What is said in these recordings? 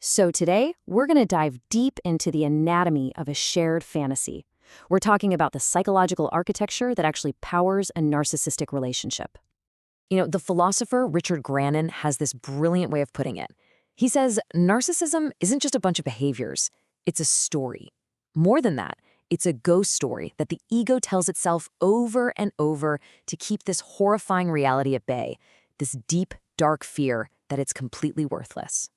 So today, we're going to dive deep into the anatomy of a shared fantasy. We're talking about the psychological architecture that actually powers a narcissistic relationship. The philosopher Richard Grannon has this brilliant way of putting it. He says narcissism isn't just a bunch of behaviors, it's a story. More than that, it's a ghost story that the ego tells itself over and over to keep this horrifying reality at bay, this deep, dark fear that it's completely worthless.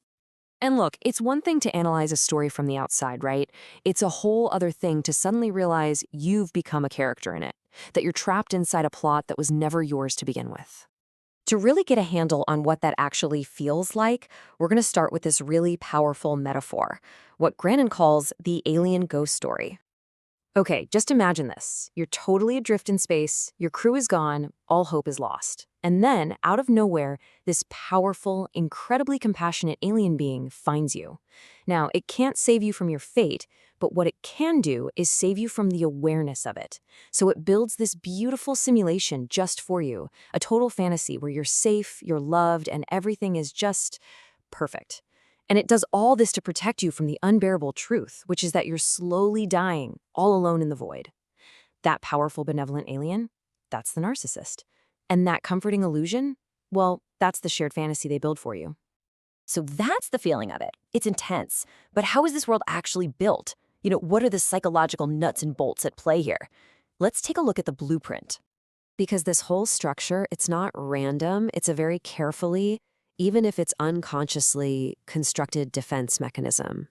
And look, it's one thing to analyze a story from the outside, right? It's a whole other thing to suddenly realize you've become a character in it, that you're trapped inside a plot that was never yours to begin with. To really get a handle on what that actually feels like, we're going to start with this really powerful metaphor, what Grannon calls the alien ghost story. Okay, just imagine this. You're totally adrift in space, your crew is gone, all hope is lost. And then, out of nowhere, this powerful, incredibly compassionate alien being finds you. Now, it can't save you from your fate, but what it can do is save you from the awareness of it. So it builds this beautiful simulation just for you, a total fantasy where you're safe, you're loved, and everything is just perfect. And it does all this to protect you from the unbearable truth, which is that you're slowly dying, all alone in the void. That powerful, benevolent alien, that's the narcissist. And that comforting illusion, well, that's the shared fantasy they build for you. So that's the feeling of it. It's intense. But how is this world actually built? What are the psychological nuts and bolts at play here? Let's take a look at the blueprint. Because this whole structure, it's not random, it's a very carefully, even if it's unconsciously, constructed defense mechanism.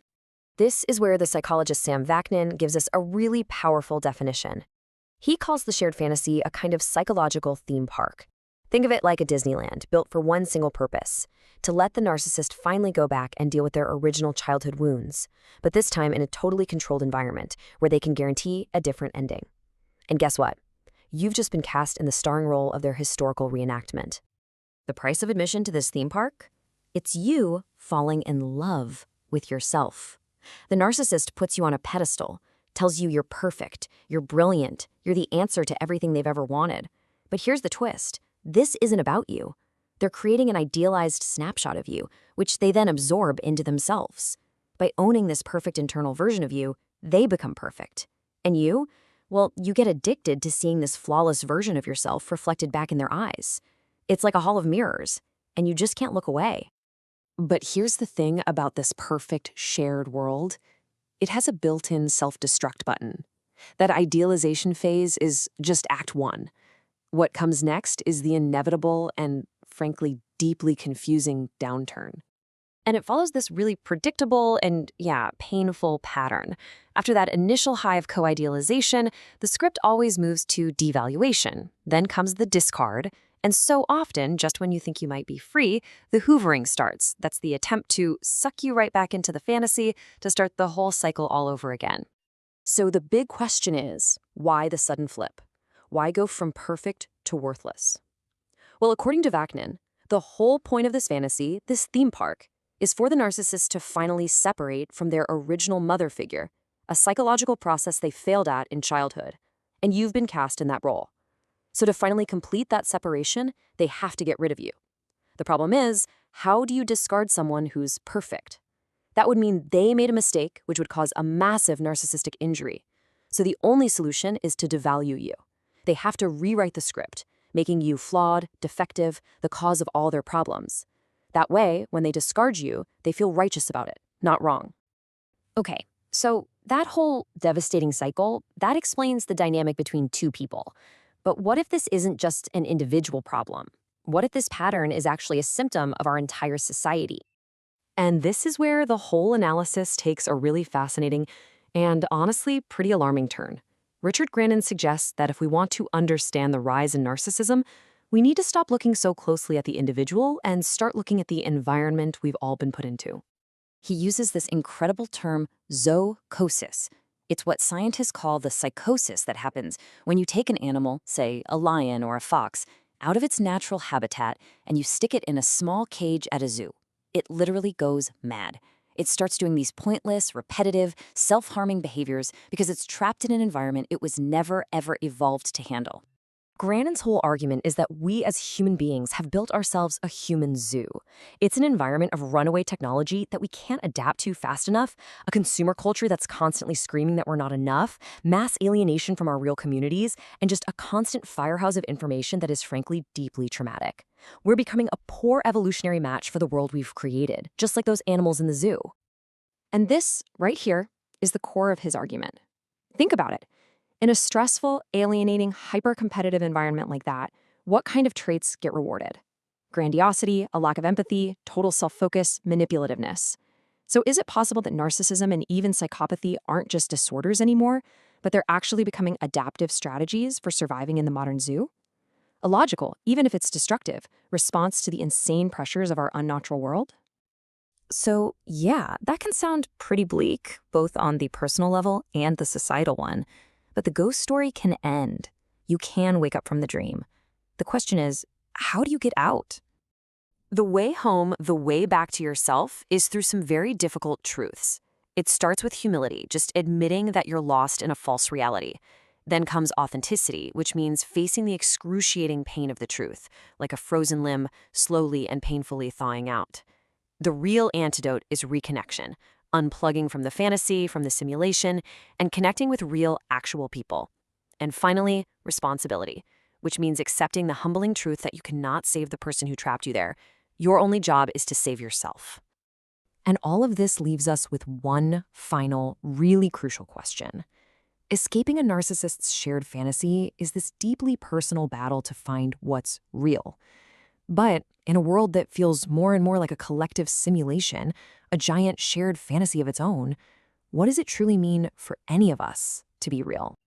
This is where the psychologist Sam Vaknin gives us a really powerful definition. He calls the shared fantasy a kind of psychological theme park. Think of it like a Disneyland, built for one single purpose, to let the narcissist finally go back and deal with their original childhood wounds, but this time in a totally controlled environment where they can guarantee a different ending. And guess what? You've just been cast in the starring role of their historical reenactment. The price of admission to this theme park? It's you falling in love with yourself. The narcissist puts you on a pedestal, tells you you're perfect, you're brilliant, you're the answer to everything they've ever wanted. But here's the twist. This isn't about you. They're creating an idealized snapshot of you, which they then absorb into themselves. By owning this perfect internal version of you, they become perfect. And you? Well, you get addicted to seeing this flawless version of yourself reflected back in their eyes. It's like a hall of mirrors, and you just can't look away. But here's the thing about this perfect shared world. It has a built-in self-destruct button. That idealization phase is just Act 1. What comes next is the inevitable and, frankly, deeply confusing downturn. And it follows this really predictable and, painful pattern. After that initial high of co-idealization, the script always moves to devaluation. Then comes the discard. And so often, just when you think you might be free, the hoovering starts. That's the attempt to suck you right back into the fantasy to start the whole cycle all over again. So the big question is, why the sudden flip? Why go from perfect to worthless? Well, according to Vaknin, the whole point of this fantasy, this theme park, is for the narcissist to finally separate from their original mother figure, a psychological process they failed at in childhood. And you've been cast in that role. So to finally complete that separation, they have to get rid of you. The problem is, how do you discard someone who's perfect? That would mean they made a mistake, which would cause a massive narcissistic injury. So the only solution is to devalue you. They have to rewrite the script, making you flawed, defective, the cause of all their problems. That way, when they discard you, they feel righteous about it, not wrong. Okay, so that whole devastating cycle, that explains the dynamic between two people. But what if this isn't just an individual problem? What if this pattern is actually a symptom of our entire society? And this is where the whole analysis takes a really fascinating and honestly pretty alarming turn. Richard Grannon suggests that if we want to understand the rise in narcissism, we need to stop looking so closely at the individual and start looking at the environment we've all been put into. He uses this incredible term, zoochosis. It's what scientists call the psychosis that happens when you take an animal, say a lion or a fox, out of its natural habitat and you stick it in a small cage at a zoo. It literally goes mad. It starts doing these pointless, repetitive, self-harming behaviors because it's trapped in an environment it was never, ever evolved to handle. Grandin's whole argument is that we as human beings have built ourselves a human zoo. It's an environment of runaway technology that we can't adapt to fast enough, a consumer culture that's constantly screaming that we're not enough, mass alienation from our real communities, and just a constant firehouse of information that is frankly deeply traumatic. We're becoming a poor evolutionary match for the world we've created, just like those animals in the zoo. And this, right here, is the core of his argument. Think about it. In a stressful, alienating, hyper-competitive environment like that, what kind of traits get rewarded? Grandiosity, a lack of empathy, total self-focus, manipulativeness. So is it possible that narcissism and even psychopathy aren't just disorders anymore, but they're actually becoming adaptive strategies for surviving in the modern zoo? A logical, even if it's destructive, response to the insane pressures of our unnatural world? So, yeah, that can sound pretty bleak, both on the personal level and the societal one. But the ghost story can end. You can wake up from the dream. The question is, how do you get out? The way home, the way back to yourself, is through some very difficult truths. It starts with humility, just admitting that you're lost in a false reality. Then comes authenticity, which means facing the excruciating pain of the truth, like a frozen limb slowly and painfully thawing out. The real antidote is reconnection, unplugging from the fantasy, from the simulation, and connecting with real, actual people. And finally, responsibility, which means accepting the humbling truth that you cannot save the person who trapped you there. Your only job is to save yourself. And all of this leaves us with one final, really crucial question. Escaping a narcissist's shared fantasy is this deeply personal battle to find what's real. But in a world that feels more and more like a collective simulation, a giant shared fantasy of its own, what does it truly mean for any of us to be real?